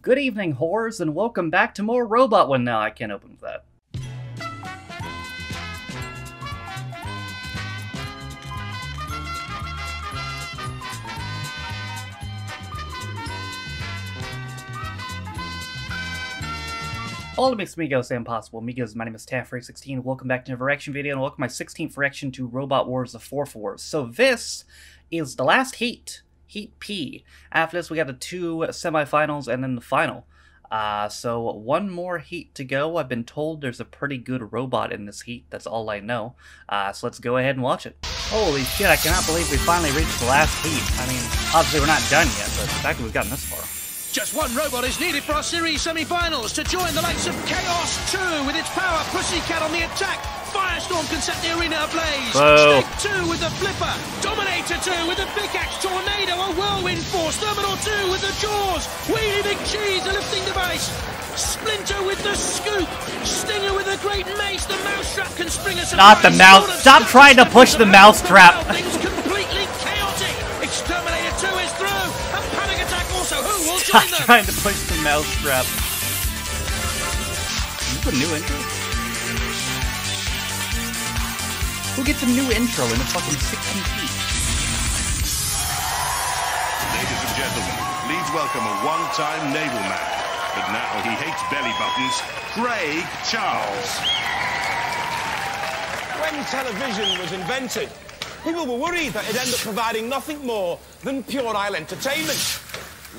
Good evening, whores, and welcome back to more Robot One. Now I can't open that. All mixed Migos and Impossible Migos, my name is Taffrey16. Welcome back to another reaction video, and welcome my 16th reaction to Robot Wars: The Fourth Wars. So this is the last heat, Heat P. After this, we got the two semifinals and then the final. So one more heat to go. I've been told there's a pretty good robot in this heat. That's all I know. So let's go ahead and watch it. Holy shit, I cannot believe we finally reached the last heat. I mean, obviously we're not done yet, but the fact that we've gotten this far. Just one robot is needed for our series semi-finals to join the likes of Chaos 2 with its power, Pussycat on the attack, Firestorm can set the arena ablaze, Whoa. Snake 2 with the flipper, Dominator 2 with the pickaxe, Tornado, a whirlwind force, Terminal 2 with the jaws, Wheelie Big Cheese, a lifting device, Splinter with the scoop, Stinger with the great mace, the mousetrap can spring us. Not the mouse. Stop trying to push the mousetrap. Things completely chaotic. Exterminator 2 is through. A panic attack also. Who will Stop join them? trying to push the mousetrap. Is this a new intro? Who gets a new intro in the fucking 16 feet? Ladies and gentlemen, please welcome a one-time naval man, but now he hates belly buttons, Craig Charles. When television was invented, people were worried that it'd end up providing nothing more than puerile entertainment.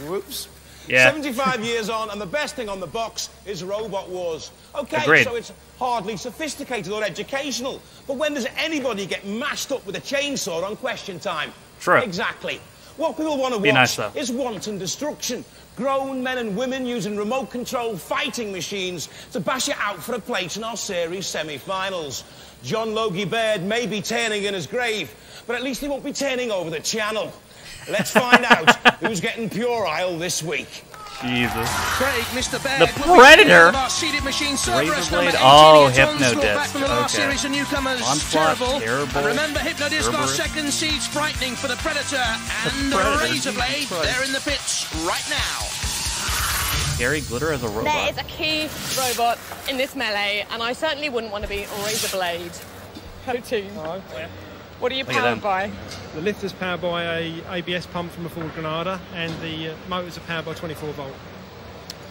Whoops. Yeah. 75 years on, and the best thing on the box is Robot Wars. Okay, Agreed. so it's hardly sophisticated or educational, but when does anybody get mashed up with a chainsaw on Question Time? True. Exactly. What people want to Be watch nice, though. is wanton destruction. Grown men and women using remote-controlled fighting machines to bash it out for a place in our series semi-finals. John Logie Baird may be turning in his grave, but at least he won't be turning over the channel. Let's find out who's getting puerile this week. Jesus. Craig, Mr. Baird, The Predator? Our seeded machine, Cerberus Razorblade? number 18, Oh, against Onslaught, Hypnodisc. back from the last Okay. series of newcomers. Onslaught, Terrible. terrible. And remember, Hypnodisc, our Cerberus. second seed's frightening for the Predator. And the Predator, Razorblade, Jesus Christ. they're in the pits right now. Gary Glitter as a robot. There is a key robot in this melee, and I certainly wouldn't want to be Razorblade. Hello, team. What are you Look at them. powered by? The lift is powered by a ABS pump from a Ford Granada, and the motors are powered by 24 volt.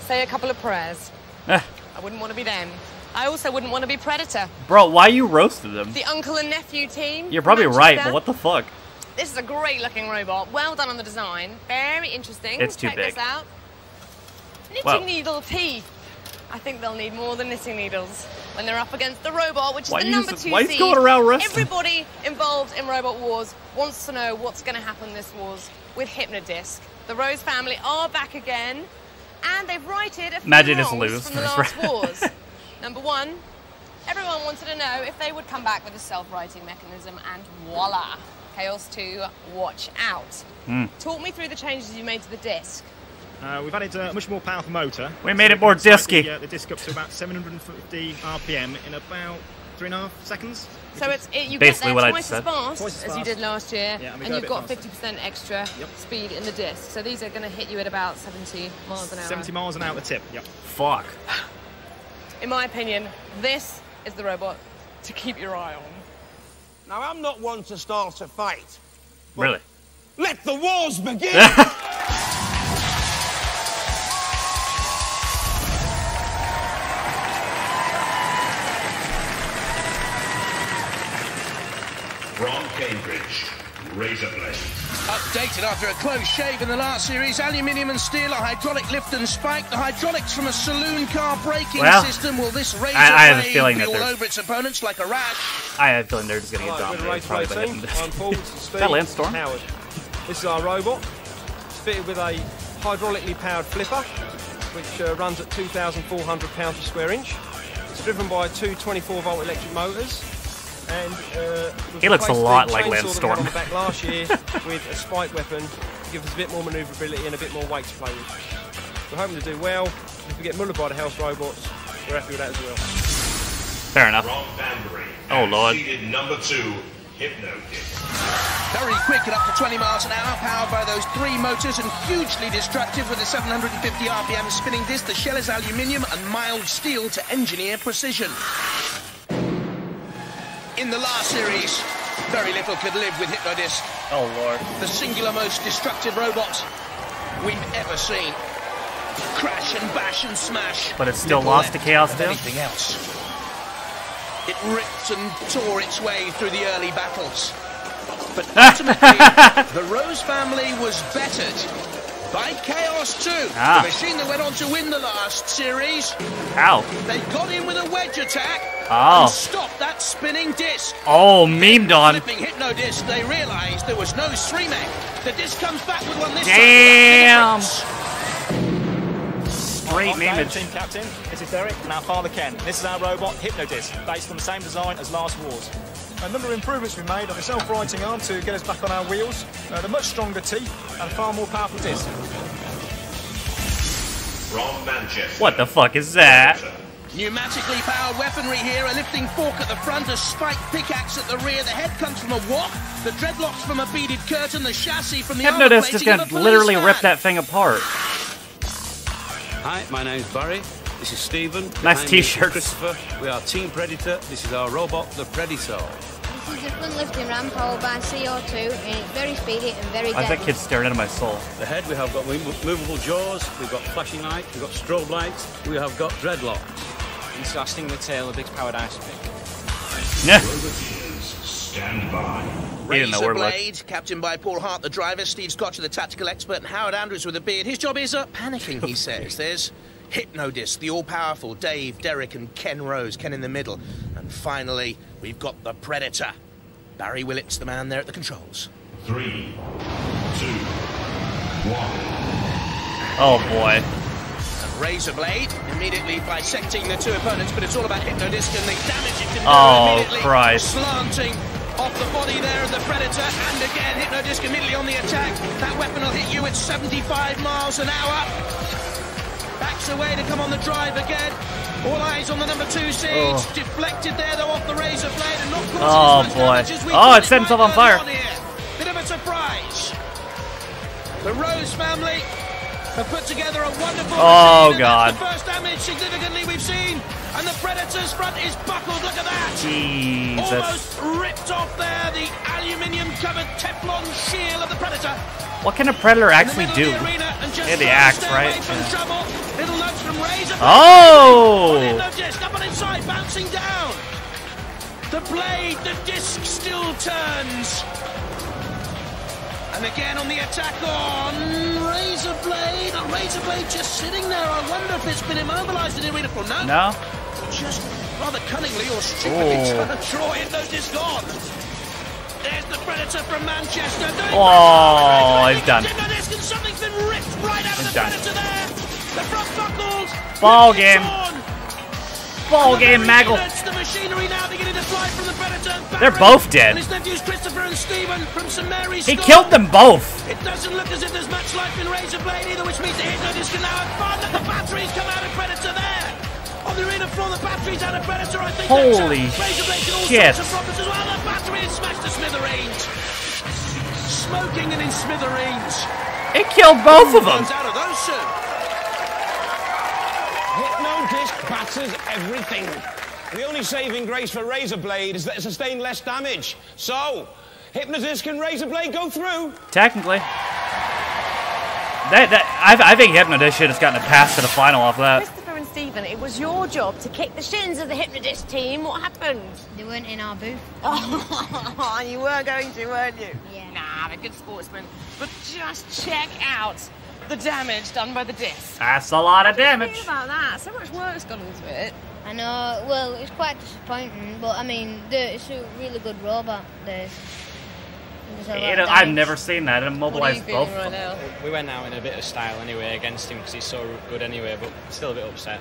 Say a couple of prayers. I wouldn't want to be them. I also wouldn't want to be Predator. Bro, why you roasted them? The uncle and nephew team. You're probably from right, Manchester. but what the fuck? This is a great-looking robot. Well done on the design. Very interesting. It's too Check big. this out. Knitting Wow. needle teeth. I think they'll need more than knitting needles when they're up against the robot, which is Why the you number s- 2 why you seed. going around wrestling? Everybody involved in Robot Wars wants to know what's going to happen this Wars with Hypnodisc. The Rose family are back again, and they've righted a few Imagine just wrongs lose from the first last round. Wars. Number 1, everyone wanted to know if they would come back with a self-righting mechanism, and voila, Chaos 2, watch out. Talk me through the changes you made to the disc. We've added a much more powerful motor. We made it more disky. The disc up to about 750 RPM in about 3.5 seconds. So you Basically get what there I twice just as said. fast Twice as as you fast. did last year, Yeah, and we and go a you've bit got faster. 50% extra Yep. speed in the disc. So these are going to hit you at about 70 miles an hour. 70 miles an hour at the tip, yep. Fuck. In my opinion, this is the robot to keep your eye on. Now, I'm not one to start a fight. Really? Let the wars begin! From Cambridge, Razorblade. Updated after a close shave in the last series, aluminium and steel, a hydraulic lift and spike, the hydraulics from a saloon car braking Well, system. Will this Razorblade I have a feeling be that all there's- over its opponents like a rash? I have a feeling they're just gonna get Right, we're the dominated probably by Razorblade team. Hypnodisc. I'm Paul, this is Steve. that Lance Storm? Howard. This is our robot. It's fitted with a hydraulically powered flipper, which runs at 2,400 pounds per square inch. It's driven by two 24-volt electric motors. And He looks a replaced lot the like chainsaw Lance that we Storm. had on the back last year with a spike weapon to give us a bit more manoeuvrability and a bit more weight to play with. We're hoping to do well. If we get mullered by the house robots, we're happy with that as well. Fair enough. From Banbury. Oh, Lord. Seeded number 2, Hypnodisc. Very quick at up to 20 miles an hour, powered by those 3 motors and hugely destructive with a 750 RPM spinning disc. The shell is aluminium and mild steel to engineer precision. In the last series, very little could live with Hypnodisc. Oh, Lord. The singular most destructive robot we've ever seen. Crash and bash and smash. But it's still Little lost to left Chaos of too? anything else. It ripped and tore its way through the early battles. But ultimately, the Rose family was bettered by Chaos 2, the machine that went on to win the last series. Ow. They got in with a wedge attack Oh. and stopped that spinning disc. Oh, memed on. Flipping Hypnodisc, they realised there was no Sremek. The disc comes back with one this Damn. time. Great Team image. Captain, this is Derek and our father Ken. This is our robot, Hypnodisc, based on the same design as Last Wars. A number of improvements we've made on the self-righting arm to get us back on our wheels, the much stronger teeth and far more powerful disc. From Manchester. What the fuck is that? Pneumatically powered weaponry here, a lifting fork at the front, a spiked pickaxe at the rear, the head comes from a wok, the dreadlocks from a beaded curtain, the chassis from the armor Hypnodisc is plating gonna of a literally policeman. rip that thing apart. Hi, my name's Barry. This is Stephen. Nice Behind me is t-shirts. Christopher. We are Team Predator. This is our robot, the Predator. This is a fun lifting ram powered by CO2 and it's very speedy and very Why is that kid staring into my soul? The head, we have got movable jaws, we've got flashing lights, we've got strobe lights, we have got dreadlocks. This is our Stingray tail, a big powered ice pick. Yeah. Stand by. He didn't know where Razor to look. Blade, captained by Paul Hart, the driver, Steve Scotcher, the tactical expert, and Howard Andrews with a beard. His job is panicking, he says. There's Hypnodisc, the all-powerful Dave, Derek, and Ken Rose, Ken in the middle. And finally, we've got the Predator. Barry Willett's the man there at the controls. 3, 2, 1. Oh boy. And Razor Blade immediately bisecting the 2 opponents, but it's all about Hypnodisc and the damage it can do. Oh, Immediately Christ. slanting off the body there of the Predator, and again Hypnodisc immediately on the attack. That weapon will hit you at 75 miles an hour. Backs away to come on the drive again. All eyes on the number 2 seat. Oh. Deflected there though off the Razor Blade and not causing Oh, as much boy. damage as we Oh, thought it set himself might on fire. early here. Bit of a surprise. The Rose family have put together a wonderful Oh, machine, and God. that's the first damage significantly we've seen. And the Predator's front is buckled. Look at that. Jesus. Almost ripped off there, the aluminium-covered Teflon shield of the Predator. What can a Predator actually do? Yeah, the axe, right? Yeah. Little nudge from Razor. Oh! No disc, up and inside, bouncing down. The blade, the disc still turns. And again on the attack on Razor Blade. A Razor Blade just sitting there. I wonder if it's been immobilized in the arena for no. No? Just rather cunningly or stupidly Oh. turned Troy and no disc on. There's the Predator from Manchester. Oh, he's done. Disc and something's been ripped right out of He's the done. Predator there. The front buckles. Ball the game. torn. Ball The game, very Maggle. units, the machinery now beginning to fly from the Predator. They're both dead. And his nephews Christopher and Stephen from St Mary's. He School. killed them both. It doesn't look as if there's much life in Razor Blade either, which means the Hypnodisc can now have fun. Let the batteries come out of Predator there. On the arena floor, the batteries out of Predator. I think Holy that's Razor Blade can all shit. sorts of problems as well. The battery is smashed to smithereens. Smoking and in smithereens. It killed both of them. Runs out of those soon. Hypnodisc batters everything. The only saving grace for Razor Blade is that it sustained less damage. So, Hypnodisc and Razor Blade go through. Technically. I think Hypnodisc should have gotten a pass to the final off that. Christopher and Stephen, it was your job to kick the shins of the Hypnodisc team. What happened? They weren't in our booth. Oh, you were going to, weren't you? Yeah. Nah, they're good sportsmen. But just check out the damage done by the disc. That's a lot of damage. Think about that. So much work's gone into it. I know, well, it's quite disappointing, but I mean, it's a really good robot. I've never seen that. It What are immobilized you feeling both. right now? We went out in a bit of style anyway against him because he's so good anyway, but still a bit upset.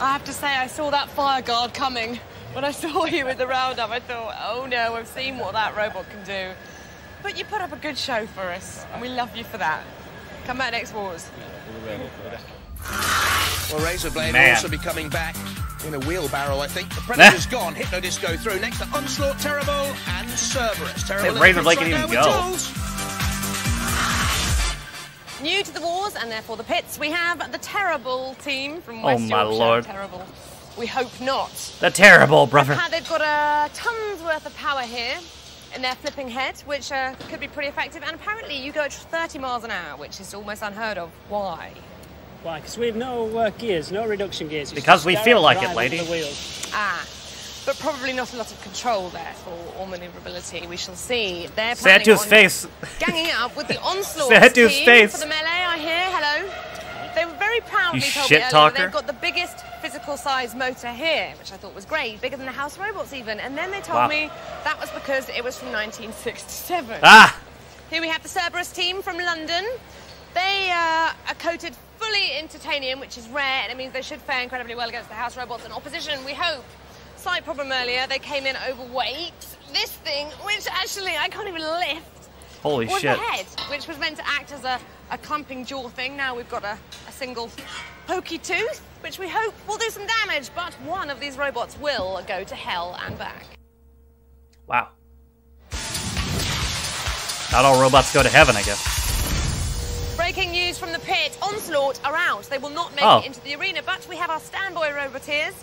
I have to say, I saw that fire guard coming. When I saw you with the roundup, I thought, oh no, I've seen what that robot can do. But you put up a good show for us, and we love you for that. Come back next Wars. Well, Razor Blade Man. will also be coming back in a wheelbarrow, I think. The Predator's gone. Hypnodisc go through. Next to Onslaught, Terrible, and Cerberus. Terrible Raven like it even go. New to the wars and therefore the pits, we have the Terrible team from West Oh my Yorkshire. lord. Terrible. We hope not. The Terrible, brother. They've got a ton's worth of power here in their flipping head, which could be pretty effective. And apparently you go at 30 miles an hour, which is almost unheard of. Why? Why? Because we have no gears, no reduction gears. Because we feel like it, lady. But probably not a lot of control there or maneuverability. We shall see. They're Say it to his face. Ganging up with the Onslaught Say it to his team face. for the melee, I hear. Hello. They were very proudly You told me shit earlier talker. that they've got the biggest physical size motor here, which I thought was great, bigger than the House Robots even. And then they told me that was because it was from 1967. Ah! Here we have the Cerberus team from London. They are coated fully in titanium, which is rare, and it means they should fare incredibly well against the House Robots in opposition, we hope. Slight problem earlier, they came in overweight. This thing, which actually I can't even lift, Holy was shit. the head, which was meant to act as a clumping jaw thing. Now we've got a single pokey tooth, which we hope will do some damage, but one of these robots will go to hell and back. Wow. Not all robots go to heaven, I guess. Breaking news from the pit. Onslaught are out. They will not make it into the arena, but we have our standby roboteers,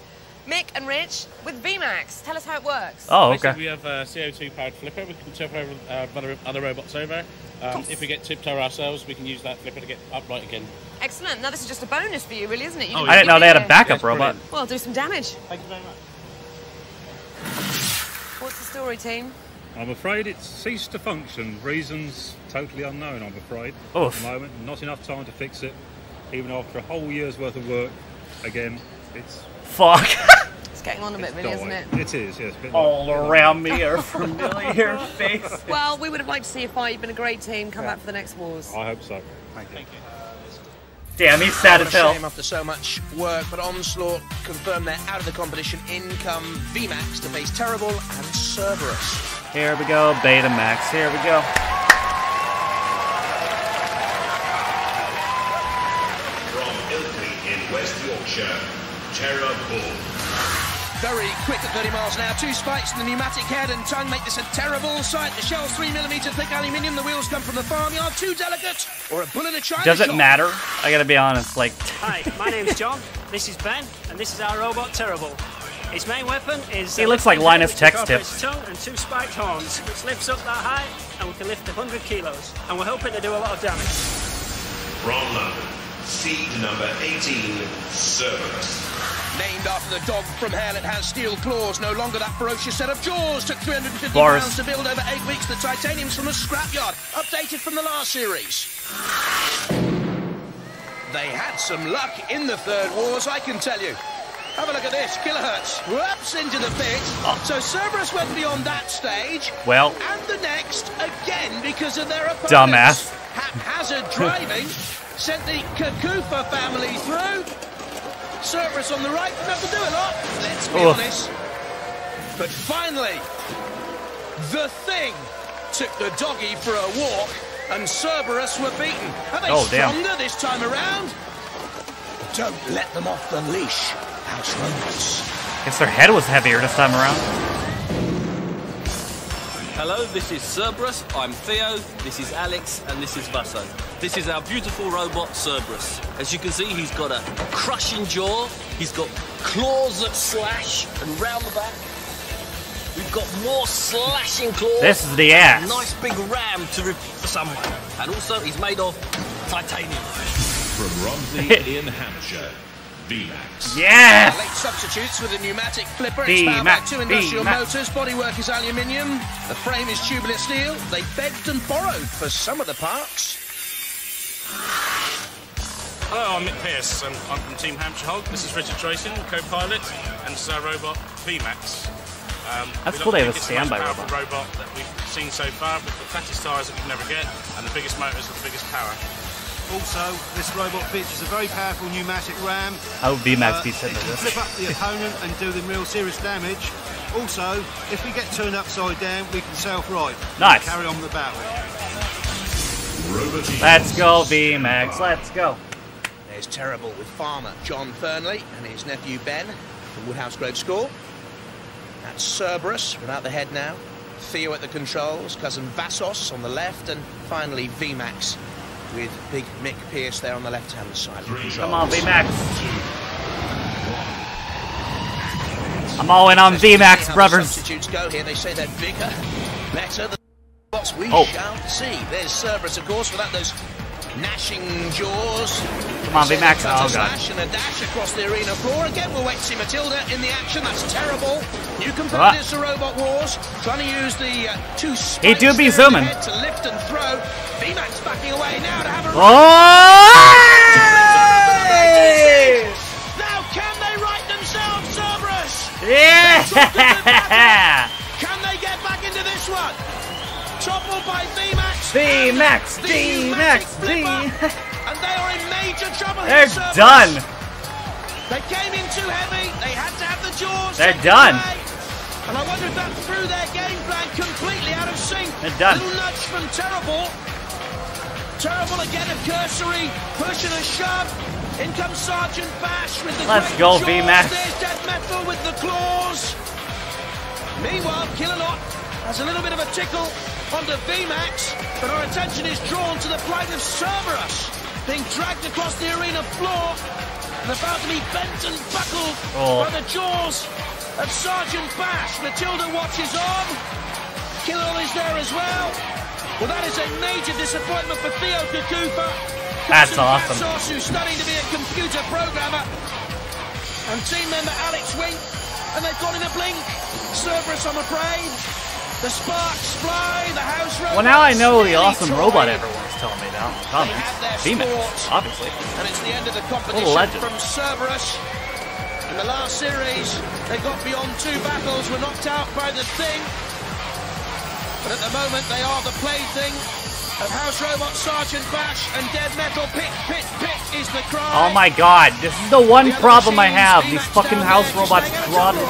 Mick and Rich, with VMAX. Tell us how it works. Oh, okay. Basically, we have a CO2-powered flipper. We can tip over other robots over. If we get tipped over ourselves, we can use that flipper to get upright again. Excellent. Now, this is just a bonus for you, really, isn't it? You I didn't know they had a backup robot. Well, do some damage. Thank you very much. What's the story, team? I'm afraid it's ceased to function. Reasons totally unknown, I'm afraid. Oof. At the moment, not enough time to fix it. Even after a whole year's worth of work, again, it's... Fuck. It's getting on a bit, really, isn't it? It is, yes. All around me are familiar faces. Well, we would have liked to see you fight. You've been a great team. Come back for the next wars. I hope so. Thank you. Damn, he's sad as hell. Shame after so much work, but Onslaught confirmed they're out of the competition. In come VMAX to face Terrible and Cerberus. Here we go, Betamax. Here we go. From Ilkley in West Yorkshire, Terrible. Very quick at 30 miles an hour. Two spikes in the pneumatic head and tongue make this a terrible sight. The shell's 3mm thick aluminium. The wheels come from the farmyard. Too delicate, or a bull in a china Does it shop. matter? I gotta be honest, like... Hi, my name's John. This is Ben, and this is our robot Terrible. His main weapon is... He looks like Linus Tech Tips. tongue and two spiked horns, which lifts up that high, and we can lift 100 kilos. And we're hoping to do a lot of damage. From London, seed number 18, Cerberus. Named after the dog from hell, it has steel claws. No longer that ferocious set of jaws. Took 350 Bars. pounds to build over 8 weeks. The titanium's from the scrapyard. Updated from the last series. They had some luck in the third wars, I can tell you. Have a look at this. Kilohertz. Whoops, into the pit. So Cerberus went beyond that stage. Well. And the next, again, because of their opponents. Dumbass. Haphazard driving sent the Kakufa family through. Cerberus on the right, enough to do a lot, let's be honest. But finally, the Thing took the doggy for a walk, and Cerberus were beaten. Are they stronger this time around? Don't let them off the leash, House Robots. Guess their head was heavier this time around. Hello, this is Cerberus, I'm Theo, this is Alex, and this is Vaso. This is our beautiful robot, Cerberus. As you can see, he's got a crushing jaw, he's got claws that slash, and round the back, we've got more slashing claws. This is the ass. A nice big ram to rip for someone. And also, he's made of titanium. From Romsey in Hampshire, VMAX. Yes! Late substitutes with a pneumatic flipper. It's powered by two industrial motors. Bodywork is aluminium. The frame is tubular steel. They begged and borrowed for some of the parts. Hello, I'm Mick Pearce, and I'm from Team Hampshire Hog. This is Richard Drayson, co-pilot, and this is our robot, VMAX. That's cool they have a standby robot that we've seen so far, with the fattest tyres that we can never get, and the biggest motors with the biggest power. Also, this robot features a very powerful pneumatic ram. How would VMAX beat It can flip up the opponent and do them real serious damage. Also, if we get turned upside down, we can self-right. Nice. Carry on the battle. Let's go, VMAX. Let's go. There's Terrible with farmer John Fernley and his nephew Ben. from Woodhouse Grove School. That's Cerberus without the head now. Theo at the controls, cousin Vassos on the left, and finally VMAX with big Mick Pierce there on the left-hand side of the controls. Come on, VMAX. I'm all in on VMAX, brothers. Substitutes go here. They say they're bigger, better than what we shall see. There's Cerberus, of course, without those gnashing jaws. Come on, VMAX. Oh, God. Slash and a dash across the arena floor. Again, we'll wait to see Matilda in the action. That's terrible. New competitors to Robot Wars. Trying to use the two spikes he do be zooming. To lift and throw. VMAX backing away now to have a... Now, can they right themselves, Cerberus? Yeah! Can they get back into this one? Toppled by VMAX. VMAX. And they are in major trouble. They're here, done. They came in too heavy. They had to have the jaws. They're done. And I wonder if that threw their game plan completely out of sync. They're done. Little nudge from Terrible. Terrible again, a cursory push and a shove. In comes Sergeant Bash with the Let's great go, jaws. VMAX. There's Death Metal with the claws. Meanwhile, Killalot has a little bit of a tickle onto VMAX, but our attention is drawn to the plight of Cerberus, being dragged across the arena floor and about to be bent and buckled by the jaws of Sergeant Bash. Matilda watches on. Killalot is there as well. Well, that is a major disappointment for Theo Kakufa. That's awesome. Vassos, who's studying to be a computer programmer, and team member Alex Wink, and they've gone in a blink. Cerberus, I'm afraid. The sparks fly, the house robots. Well, now I know the awesome robot everyone's telling me now. VMAX, obviously. And it's the end of the competition from Cerberus. In the last series, they got beyond 2 battles, were knocked out by the Thing. But at the moment, they are the plaything of House Robot, Sergeant Bash, and Dead Metal. Pit, pit, pit is the cry. Oh my God, this is the one problem I have. These fucking house robots draw this.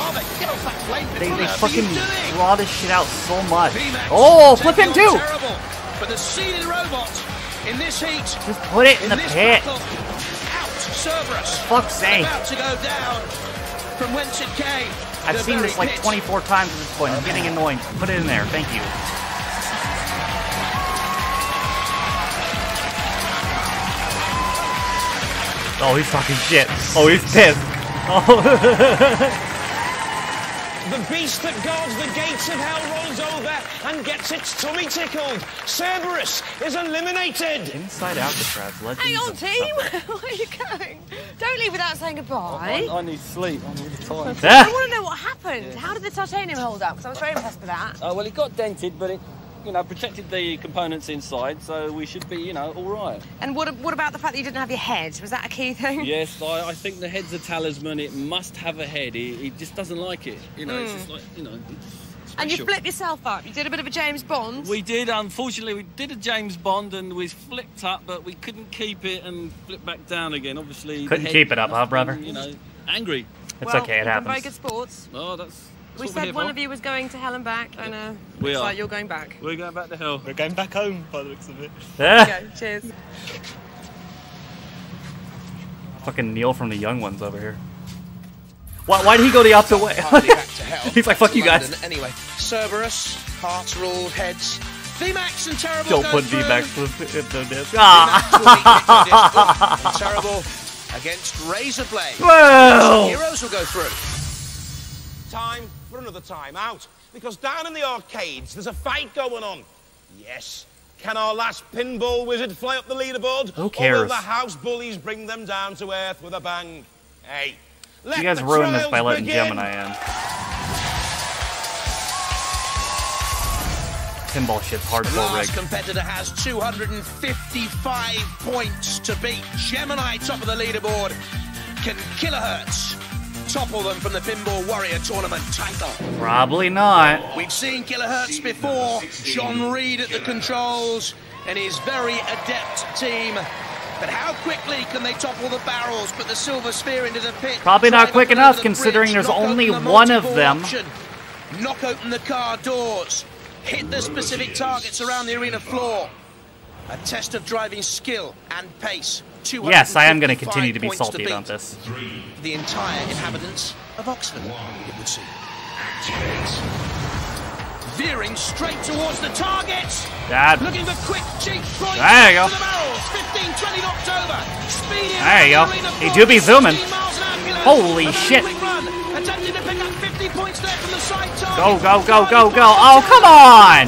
They fucking draw this shit out so much. Oh, flip him too! But the seeded robot in this heat. Just put it in the pit. Out, Cerberus. Fuck's sake. About to go down from whence it came. I've seen this like 24 times at this point. I'm getting annoying. Put it in there. Thank you. Oh, he's talking shit. Oh, he's pissed. Oh. The beast that guards the gates of hell rolls over and gets its tummy tickled. Cerberus is eliminated. Inside Alcatraz, legends. Hang on, team. Where are you going? Don't leave without saying goodbye. I need sleep. I'm really tired. I want to know what happened. How did the titanium hold up? Because I was very impressed with that. Well, it got dented, but it, protected the components inside, so we should be, all right. And what about the fact that you didn't have your head? Was that a key thing? Yes, I think the head's a talisman. It must have a head. He just doesn't like it. It's just like, it's and you flipped yourself up. You did a bit of a James Bond. We did. Unfortunately, we did a James Bond and we flipped up, but we couldn't keep it and flip back down again. Obviously, couldn't keep it up, huh, brother? Angry. It's okay. It happens. Very good sports. Oh, that's. We said one of you was going to hell and back, and looks like you're going back. We're going back to hell. We're going back home, by the looks of it. There you go. Cheers. Fucking Neil from the Young Ones over here. Why did he go the opposite way? He's like, fuck you guys. Anyway, Cerberus, hearts ruled, heads. VMAX and Terrible. Don't put VMAX into this. And Terrible against Razorblade. Whoa! Heroes will go through. Time for another time out, because down in the arcades there's a fight going on. Yes. Can our last pinball wizard fly up the leaderboard? Who cares? Or will the house bullies bring them down to earth with a bang? Hey, let you guys the ruined this by trials letting begin. Gemini in. Pinball shit's The hardcore last rigged. competitor has 255 points to beat. Gemini top of the leaderboard. Can Kilohertz topple them from the Pinball Warrior Tournament title? Probably not. We've seen Kilohertz before. John Reed at the controls and his very adept team. But how quickly can they topple the barrels, put the silver sphere into the pit? Probably not drive quick up enough, over the considering bridge, there's knock only open the one of multiple them. option, knock open the car doors, hit the specific targets around the arena floor. A test of driving skill and pace. Yes, I am going to continue to be salty about this. The entire inhabitants of Oxford, it would seem. Veering straight towards the target. Dad. Looking for quick, cheap points. There you go. To the barrels. 15, 20 knocked over. Speedy. There you go. He do be zooming. Holy shit. Attempting to pick up 50 points there from the side target. Go, go, go, go, go. Oh, come on.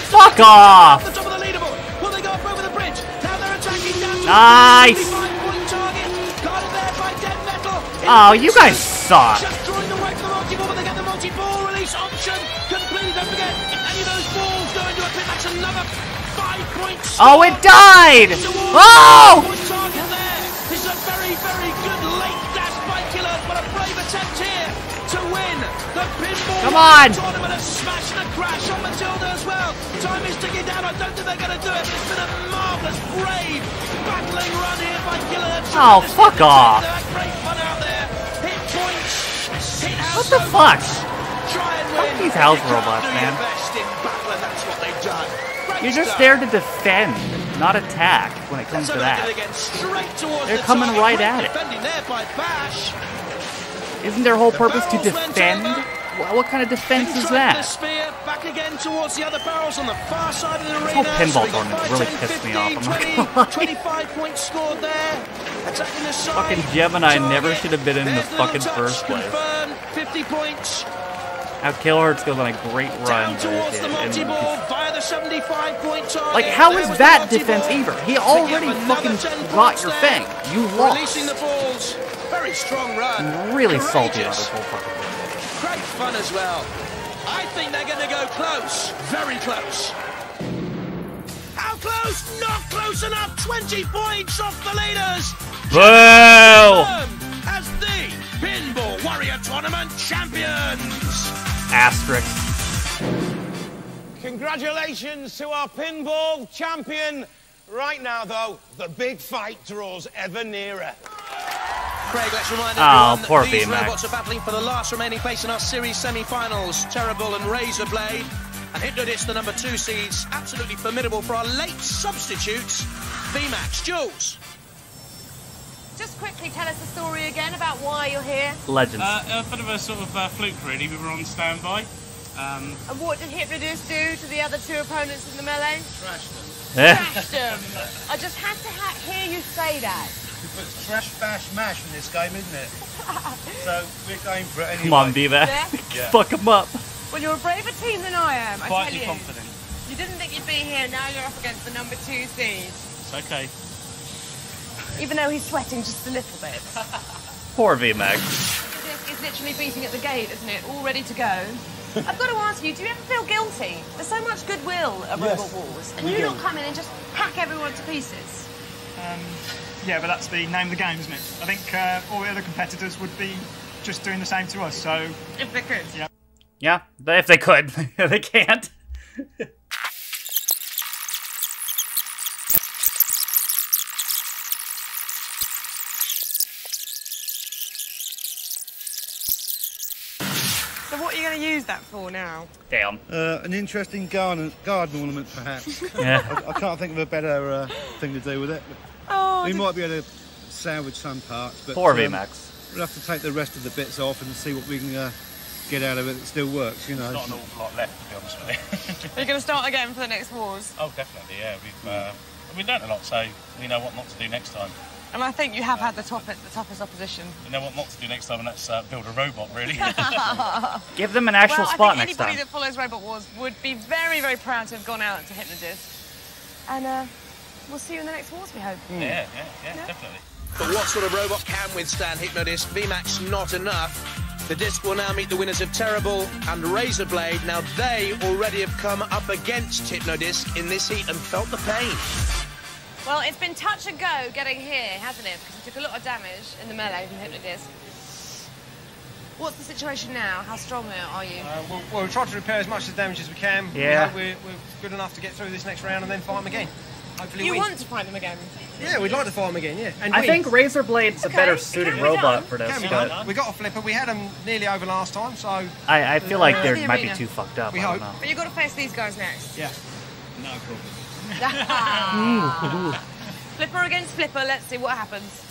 Fuck off. The top of the leaderboard. Will they go up over the bridge? Now they're attacking down. Nice. 55-point target. Guarded there by Dead Metal. Oh, you guys suck. Just drawing away from the multi-ball, but they get the multi-ball release option completed. Don't forget, if any of those balls go into a pit, that's another 5 points. Oh, it died. Oh! This is a very, very good late dash by Killers, but a brave attempt here to win the pinball tournament. A smash and a crash on Matilda as well. Time is ticking down. I don't think they're going to do it, but it's been a marvellous, brave, battling run here by Killers. Oh, fuck off. Great fun out there. Hit points. Hit house. What the fuck? Try and Fuck win. these house robots, man. Best in battle, and that's what they've done. You're just there to defend, not attack when it comes to that. They're coming right at it. Isn't their whole purpose to defend? What kind of defense is that? Back again towards the other barrels on the far side of the This arena. whole pinball tournament really pissed me off. I'm not gonna lie. 25 points scored there. Attacking the side. Fucking Gemini never should have been in the fucking first place. Confirmed, 50 points. Now Kilohertz goes on a great run. Towards the multi-ball via the 75-point target. Like, how is that defense either? He already fucking got your thing. You lost. Releasing the balls. Very strong run. I'm really salty about this whole fucking thing. Great fun as well. I think they're going to go close. Very close. How close? Not close enough. 20 points off the leaders. Boo! As the Pinball Warrior Tournament champions. Asterisk. Congratulations to our pinball champion. Right now, though, the big fight draws ever nearer. Craig, let's remind Oh, everyone poor that these VMAX. robots are battling for the last remaining place in our series semi-finals. Terrible and Razorblade, and Hypnodisc, the number 2 seeds. Absolutely formidable for our late substitutes. VMAX, Jules. Just quickly tell us the story again about why you're here. Legends. A bit of a sort of fluke, really. We were on standby. And what did Hypnodisc do to the other 2 opponents in the melee? Trashed them. Trashed them. I just had to hear you say that. It's trash, bash, mash in this game, isn't it? So we're going for it anyway. Come on, Viva. Yeah. Fuck him up. Well, you're a braver team than I am, I tell Quietly you. confident. You didn't think you'd be here, now you're up against the number 2 seed. It's okay. Even though he's sweating just a little bit. Poor VMAX. He's literally beating at the gate, isn't it? All ready to go. I've got to ask you, do you ever feel guilty? There's so much goodwill at Yes, Robot Wars, and we you do. don't come in and just hack everyone to pieces. Yeah, but that's the name of the game, isn't it? I think all the other competitors would be just doing the same to us, so... If they could. Yeah. Yeah, if they could. They can't. So what are you going to use that for now? Damn. An interesting garden ornament, perhaps. Yeah. I can't think of a better thing to do with it. Oh, we might be able to salvage some parts, but Poor VMAX. we'll have to take the rest of the bits off and see what we can get out of it that still works, you know. Not an awful lot left, to be honest with you. Are you going to start again for the next wars? Oh, definitely, yeah. We've learned a lot, so we know what not to do next time. And I think you have had the toughest opposition. We know what not to do next time, and that's build a robot, really. Give them an actual spot next anybody time. that follows Robot Wars would be very, very proud to have gone out to Hypnodisc. And we'll see you in the next wars, we hope. Yeah, definitely. But what sort of robot can withstand Hypnodisc? VMAX not enough. The disc will now meet the winners of Terrible and Razorblade. Now they already have come up against Hypnodisc in this heat and felt the pain. Well, it's been touch and go getting here, hasn't it? Because we took a lot of damage in the melee from Hypnodisc. What's the situation now? How strong are you? We'll try to repair as much of the damage as we can. Yeah. We hope we're good enough to get through this next round and then fight them again. Hopefully You win. want to fight them again? Yeah, we'd like to fight them again, yeah. And I win. think Razorblade's a better suited robot for this, Can be but done. We got a flipper. We had them nearly over last time, so... I feel like The they might be arena. too fucked up. We I don't hope. know. But you've got to face these guys next. Yeah. No problem. Flipper against Flipper, let's see what happens.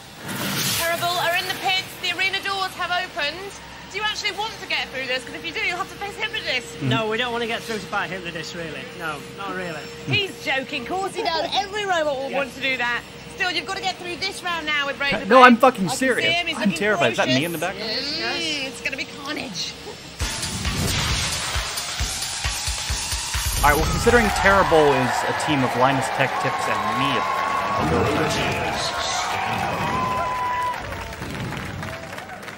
Terrible are in the pits, the arena doors have opened. Do you actually want to get through this? Because if you do, you'll have to face Hypnodisc. No, we don't want to get through to fight Hypnodisc, really. No, not really. He's joking, of course he does. Every robot will want to do that. Still, you've got to get through this round now with Razorblade. No, I'm fucking serious. I'm terrified. Is that me in the background? It's going to be carnage. Alright, well, considering Terrible is a team of Linus Tech Tips and me, I'll go with that.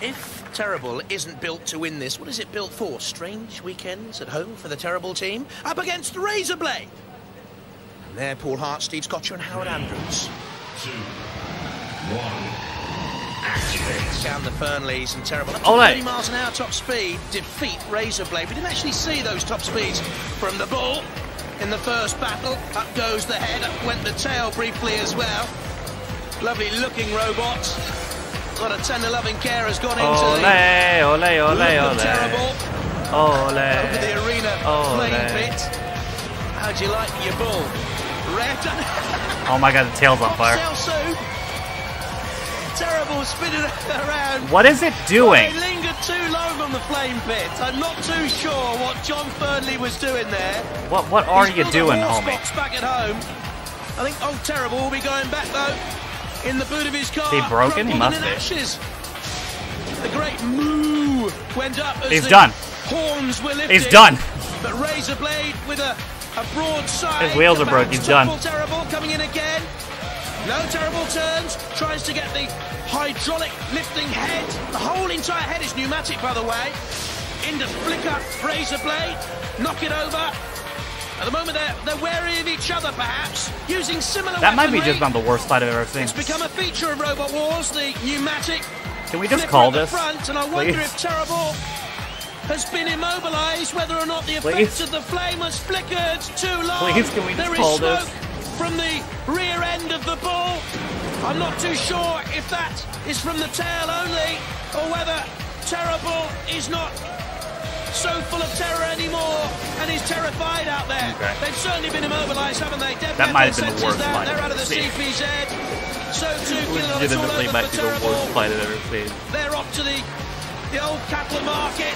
If Terrible isn't built to win this, what is it built for? Strange weekends at home for the Terrible team? Up against Razorblade. And there, Paul Hart, Steve Scotcher and Howard Andrews. 2, 1, activate. Down the Fernleys and Terrible. Up to 30 miles an hour top speed, defeat Razorblade. We didn't actually see those top speeds from the bull in the first battle. Up goes the head, up went the tail briefly as well. Lovely looking robot. A lot of tender loving care has gone into the Terrible. Over the arena playing pit. How'd you like your bull? Red. Oh my god, the tail's on fire. Terrible spinning around. What is it doing? Well, they lingered too long on the flame pit. I'm not too sure what John Fernley was doing there. What are you doing, homie? Back at home. I think Old Terrible will be going back though. In the boot of his car. Is he broken? He must be. Ashes. The great moo went up as He's the done. horns were lifted. He's done. But Razorblade with a broadside. His wheels are broken. He's done. Terrible coming in again. No Terrible turns. Tries to get the hydraulic lifting head. The whole entire head is pneumatic, by the way. Into flicker Razorblade. Knock it over. At the moment, they're wary of each other, perhaps, using similar That might be weaponry. just not the worst fight I've ever seen. It's become a feature of Robot Wars, the pneumatic. Can we just call this? Front, and I wonder Please? if Terrible has been immobilised, whether or not the effects of the flame has flickered too long. Please, can we just There is call smoke this? from the rear end of the bull. I'm not too sure if that is from the tail only, or whether Terrible is not so full of terror anymore and is terrified out there. Okay. They've certainly been immobilised, haven't they? That might have been the worst fight They're I've out of ever the seen. CPZ. So too, Killen, it's all Legitimately over might for be the Terrible. worst fight I've ever seen. They're off to the old cattle market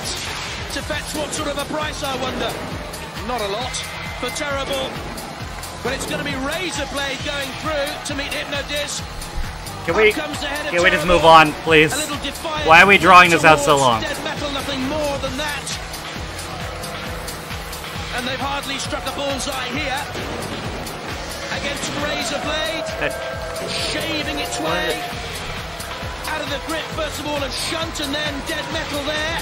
to fetch what sort of a price, I wonder. Not a lot for Terrible, but it's going to be Razorblade going through to meet Hypnodisc. Can we just move on, please? Why are we drawing this out so long? Dead Metal, nothing more than that. And they've hardly struck a bullseye here against Razorblade, shaving its way out of the grip, first of all, of Shunt, and then Dead Metal there.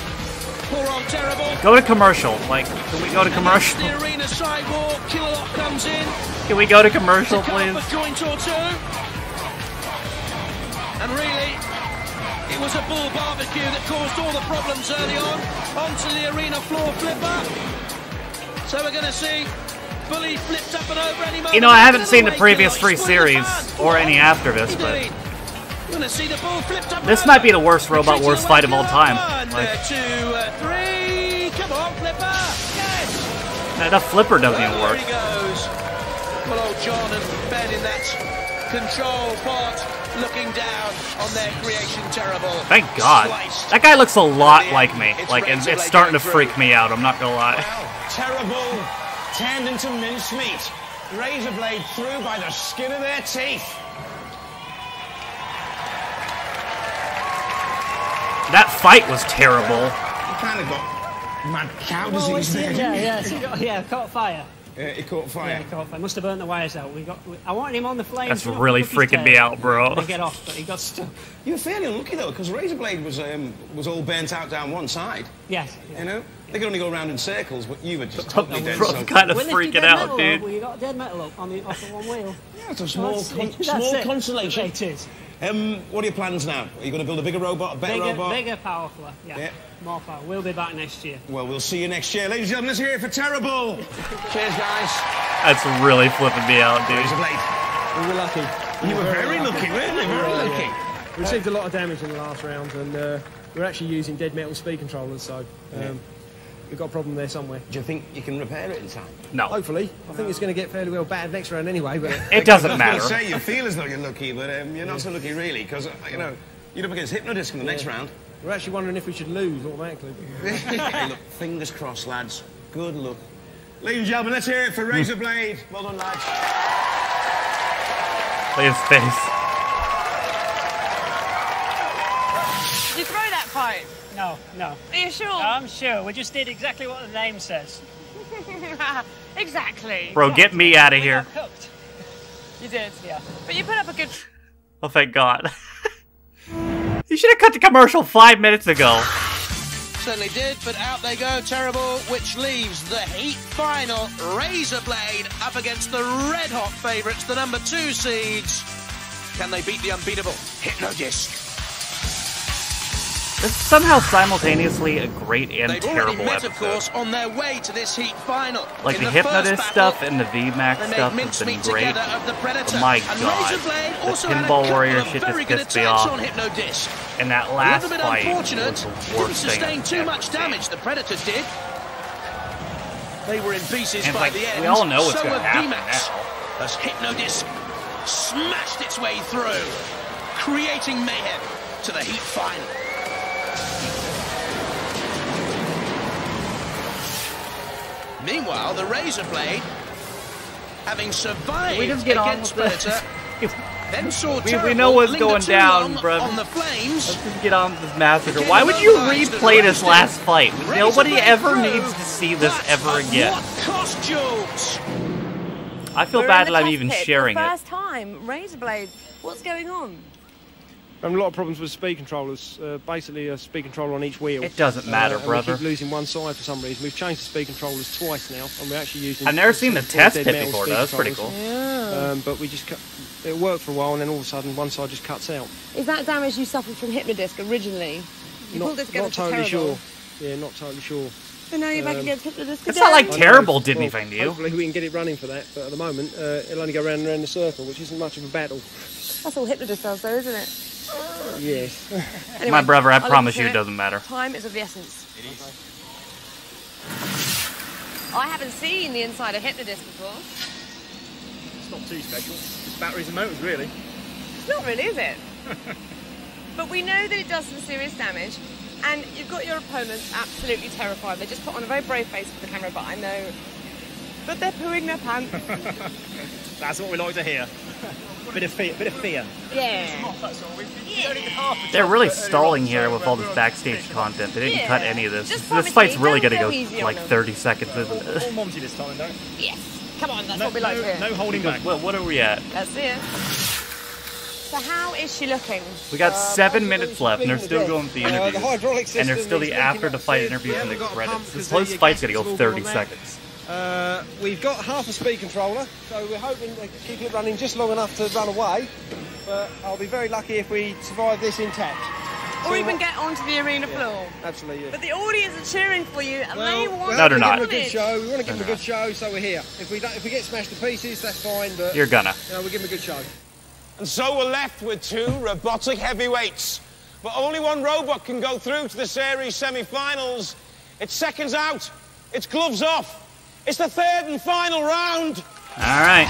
Poor old Terrible. Go to commercial. Like, can we go to commercial? The arena sidewalk, Kilowatt comes in. Can we go to commercial, please? A joint or two. And really, it was a bull barbecue that caused all the problems early on. Onto the arena floor flipper. So we're going to see Bully flipped up and over any moment. You know, I haven't seen the previous 3 series or any after this, but this might be the worst Robot Wars fight of all time. Like, 2, 3, come on, Flipper! Yes! the flipper doesn't even work. There he goes. Well, old John and Ben in that control pod, looking down on their creation. Terrible. Thank God. That guy looks a lot like me. Like, it's starting to freak me out, I'm not gonna lie. Terrible, turned into mincemeat. Razorblade through by the skin of their teeth. That fight was terrible. He kind of got mad cow Well, disease there. Yeah, caught fire. Yeah, he caught fire. Yeah, he caught fire. Must have burnt the wires out. I wanted him on the flames. That's really freaking me out, bro. To get off, but he got stuck. You were fairly unlucky though, because Razorblade was all burnt out down one side. Yes. You know, they could only go around in circles, but you were just totally dead. Bro, I'm kind of freaking out, dude. Well, you got Dead Metal up on the off of one wheel. Yeah, it's a small consolation. It is. What are your plans now? Are you going to build a bigger robot, a better robot? Bigger, powerful. Yeah. More power. We'll be back next year. Well, we'll see you next year. Ladies and gentlemen, let's hear it for Terrible. Cheers, guys. That's really flipping me out, dude. Razorblade. We were lucky. You were very lucky, weren't you? Very lucky. We received a lot of damage in the last round, and we're actually using Dead Metal speed controllers, so we've got a problem there somewhere. Do you think you can repair it in time? No. Hopefully. I think it's going to get fairly well bad next round anyway, but... It doesn't I matter. was going to say, you feel as though you're lucky, but you're not so lucky really, because, you know, you're up against Hypnodisc in the next round. We're actually wondering if we should lose automatically. Hey, look, fingers crossed, lads. Good luck. Ladies and gentlemen, let's hear it for Razorblade. Well done, lads. Look at his face. Did you throw that fight? No, no. Are you sure? I'm sure. We just did exactly what the name says. Exactly. Bro, get me out of here. Cooked. You did, yeah. But you put up a good... Oh, thank God. You should have cut the commercial 5 minutes ago. Certainly did, but out they go, terrible, which leaves the heat final. Razorblade up against the red-hot favourites, the number 2 seeds. Can they beat the unbeatable Hypnodisc? It's somehow simultaneously a great and They've terrible already met, episode. of course, on their way to this heat final. Like In the the first Hypnodisc battle, stuff and the VMAX they made stuff has been mincemeat great. together of the Predator. But my And God, Razorblade the also had a Pinball couple Warrior of shit very just good pissed me attacks off. on Hypnodisc. And that A last little bit fight unfortunate. was the Didn't worst thing sustain I've too ever much seen. damage. The Predator did. They were in pieces And by like, the end. we all know what's so gonna were happen VMAX, now. as Hypnodisc smashed its way through, creating mayhem to the heat final. Meanwhile, the Razorblade, having survived we just get on against with this? Predator, then saw We know what's linger going too down, long bruv. on the flames. Let's just get on with this massacre. Why would you replay this last fight? Nobody ever needs to see this ever again. What costumes! I feel We're bad in that the I'm even cockpit for sharing the it. first time. Razorblade, what's going on? Having a lot of problems with speed controllers. Basically, a speed controller on each wheel. It doesn't matter, and brother. We keep losing one side for some reason. We've changed the speed controllers twice now, and we're actually using... I've never seen the test dead pit metal before, speed though. That's pretty cool. Yeah. But we just... It worked for a while, and then all of a sudden, one side just cuts out. Is that damage you suffered from Hypnodisc originally? You pulled it together Not totally terrible. sure. Yeah, not totally sure. So now you're back against Hypnodisc It's again? not like I terrible, know. didn't Well, he, find you? Hopefully we can get it running for that, but at the moment, it'll only go round and round the circle, which isn't much of a battle. That's all Hypnodisc does, though, isn't it? Yes. Anyway, My brother, I I'll promise leave you, to it doesn't matter. Time is of the essence. I haven't seen the inside of Hypnodisc before. It's not too special. It's batteries and motors, really. It's not really, is it? But we know that it does some serious damage, and you've got your opponents absolutely terrified. They just put on a very brave face for the camera, but I know that they're pooing their pants. That's what we like to hear. Bit of fear. Yeah. They're really stalling here with all this backstage content. They didn't cut any of this. Just This fight's really don't gonna go go easy like on them. 30 seconds, isn't All it? Monty this time, don't. Yes. Come on, that's what we like to hear. No holding back. What are we at? Let's see it. So how is she looking? We got 7 minutes left, and they're still going with the the interviews. hydraulic And there's system still is the linking after the up fight to- interviews we and the haven't got a pump credits. 'cause This whole the fight's gonna gasket's go all 30 gone there. seconds. We've got half a speed controller, so we're hoping to keep it running just long enough to run away. But I'll be very lucky if we survive this intact. Or even get onto the arena floor. Absolutely, yeah. But the audience are cheering for you, and they want No, they're we not. give them a good show. We want to give them a They're good show, so we're here. If we get smashed to pieces, that's fine. But You're gonna. You know, we give them a good show. And so we're left with 2 robotic heavyweights. But only one robot can go through to the series semi-finals. It's seconds out. It's gloves off. It's the 3rd and final round. All right.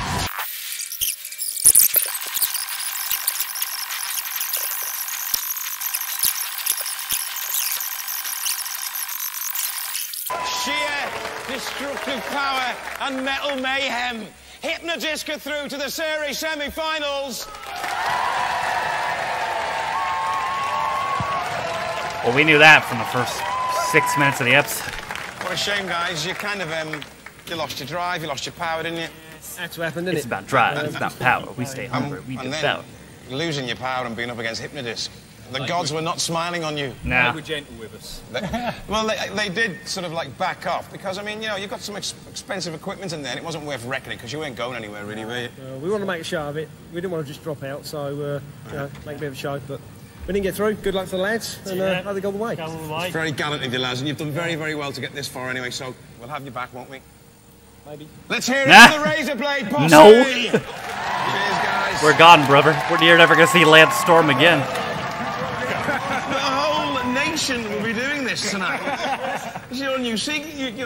Sheer destructive power and metal mayhem. Hypnodisc are through to the series semi-finals. Well, we knew that from the first 6 minutes of the episode. What a shame, guys. You kind of, you lost your drive, you lost your power, didn't you? That's what happened, didn't It's it? about drive, it's about power. We stay hungry, we And then devour. losing your power and being up against Hypnodisc. The gods were not smiling on you. Nah. They were gentle with us. Well, they did sort of like back off because, I mean, you know, you've got some expensive equipment in there and it wasn't worth wrecking it because you weren't going anywhere really, were you? We want to make a show of it. We didn't want to just drop out, so you know, make a bit of a show. But we didn't get through. Good luck to the lads, and how they go the way. It's very gallant of you, lads, and you've done very, very well to get this far anyway, so we'll have you back, won't we? Maybe. Let's hear it Nah. for the Razorblade posse! No. Cheers, guys. We're gone, brother. You're never gonna see Lance Storm again. The whole Action will be doing this tonight. This is your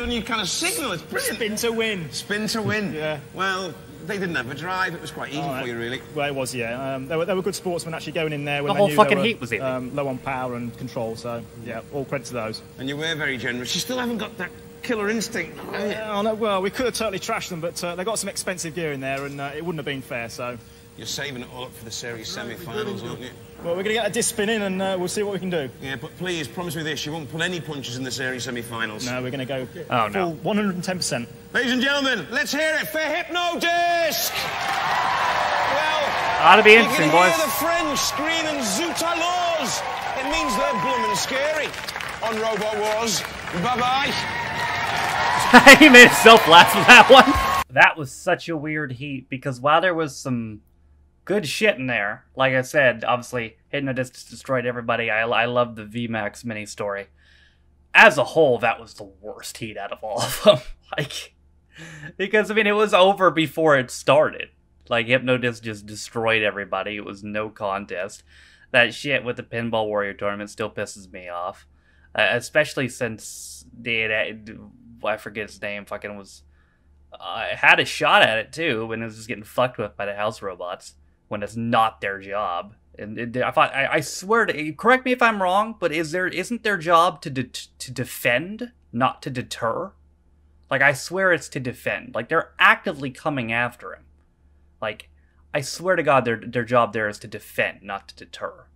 new kind of signal. It's brilliant. Spin to win. Spin to win. Yeah. Well, they didn't have a drive. It was quite easy for you, really. Well, it was, yeah. They were good sportsmen actually going in there when the whole they knew fucking they were, heat was in. low on power and control. So yeah, all credit to those. And you were very generous. You still haven't got that killer instinct. Oh, no, well, we could have totally trashed them, but they got some expensive gear in there, and it wouldn't have been fair. So you're saving it all up for the series semi-finals, aren't you? Well, we're going to get a disc spin in, and we'll see what we can do. Yeah, but please promise me this: you won't pull any punches in the series semi-finals. No, we're going to go full 110%. Ladies and gentlemen, let's hear it for Hypnodisc! Well, ought to be interesting, boys. You can hear the French screaming Zoot alors! It means they're blooming scary on Robot Wars. Bye-bye. He made himself laugh with that one. That was such a weird heat, because while there was some good shit in there, like I said, obviously, Hypnodisc destroyed everybody. I love the VMAX mini story. As a whole, that was the worst heat out of all of them. Like, because, I mean, it was over before it started. Like, Hypnodisc just destroyed everybody. It was no contest. That shit with the Pinball Warrior tournament still pisses me off. Especially since I forget his name, fucking was... had a shot at it, too, when it was just getting fucked with by the house robots. When it's not their job. And I swear to... Correct me if I'm wrong, but isn't their job to defend, not to deter? Like, I swear it's to defend. Like, they're actively coming after him. Like, I swear to God, their job there is to defend, not to deter.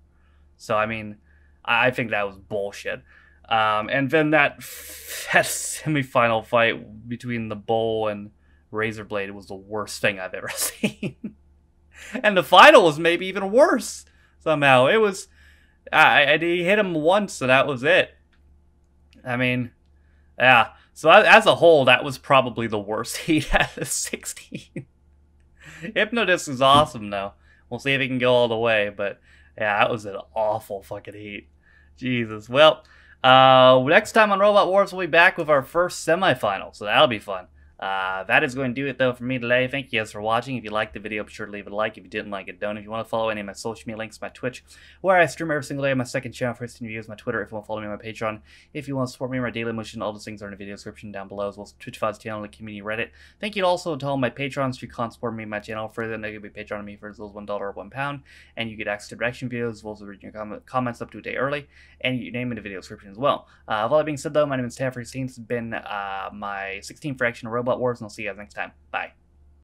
So, I mean, I think that was bullshit. And then that semi-final fight between the Bull and Razorblade was the worst thing I've ever seen. And the final was maybe even worse, somehow. It was... he hit him once, so that was it. I mean, yeah. So as a whole, that was probably the worst heat out of 16. Hypnodisc is awesome, though. We'll see if he can go all the way, but yeah, that was an awful fucking heat. Jesus. Well, next time on Robot Wars, we'll be back with our first semifinal, so that'll be fun. That is going to do it, though, for me today. Thank you guys for watching. If you liked the video, be sure to leave it a like. If you didn't like it, don't. If you want to follow any of my social media links, my Twitch, where I stream every single day, my second channel for 16 videos, my Twitter, if you want to follow me on my Patreon, if you want to support me in my daily mission, all those things are in the video description down below, as well as Twitch VODs channel, the community Reddit. Thank you also to all my Patrons who can't support me in my channel further than they could be Patreon me for as little as $1 or £1, and you get access to reaction videos, as well as reading your comments up to a day early, and you name in the video description as well. With all that being said, though, my name is Taffy16. This has been my 16th Fraction of Robot Wars, and I'll see you guys next time. Bye.